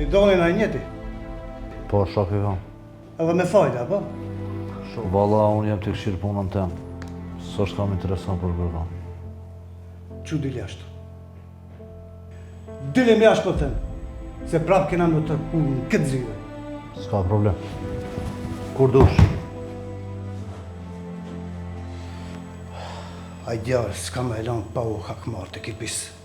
I doni na njëti? Po, shok e kam. Edhe me fajta, po? Valla, unë jam të këshirë punën tem. Së është kam interesant për kërkan. Që dili ashtu? Dili me ashtu po them, se prapë kena në të punë në këtë zhjë. S'ka problem. Kur dush? A i djarë s'ka me elan pa u hakmarë të kipisë.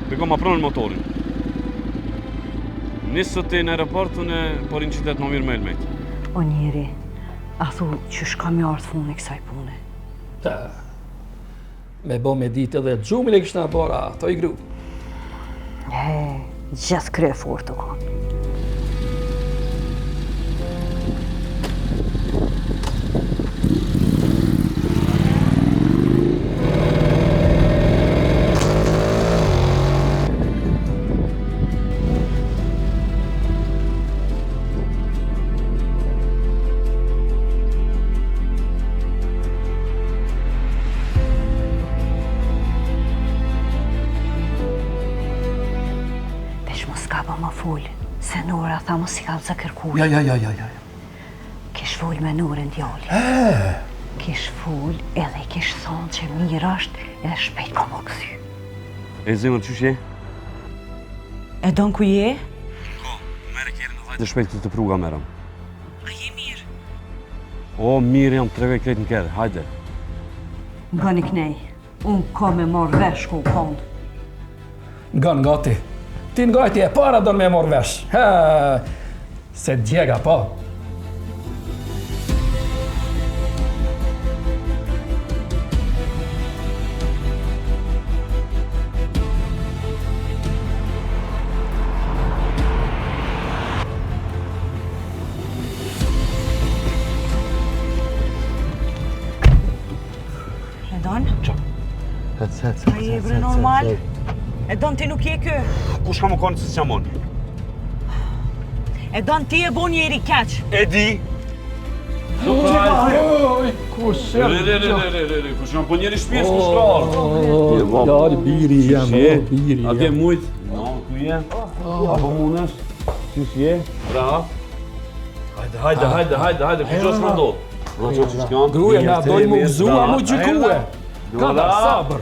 Biko ma pronë motorin. Nisët e në aeroportën e por incidet më mirë me Elmet. O njeri, a thu që shka me ardhë funë e kësaj pune? Me bo me ditë edhe gjumile kështë në bora, to i gru. Gjithë krye fort të kanë. Më full, se Nora tha mos i ka të kërkuj. Ja. Kish full me Norën djali. Kish full edhe kish thonë që mirë është edhe shpejt ka më këthy. E zemër qysh je? E donë ku je? Ko, mere kjerë në dhajtë shpejt këtë të pruga merëm. A je mirë? O, mirë jam, treve krejt në kërë, hajde. Nga një knej, unë ka me marrë vesh ku kondë. Nga ti. Ti ngajti e para do me morë vesh. Se djega, po. E donë? Hec. A je vërë normal? E donë ti nuk je kë? Kush ka më konë që si qamon? E donë ti e bo njeri keq? E di! Kush Kush jam po njeri shpjes, kush ka ardhë? Dali, biri jam, biri jam. A ke mujt? No, ku je? Apo munës? Qysh je? Brava. Hajde, kush është më ndodhë? Gruja na dojnë më gëzua, më gjykue. Ka da sabër.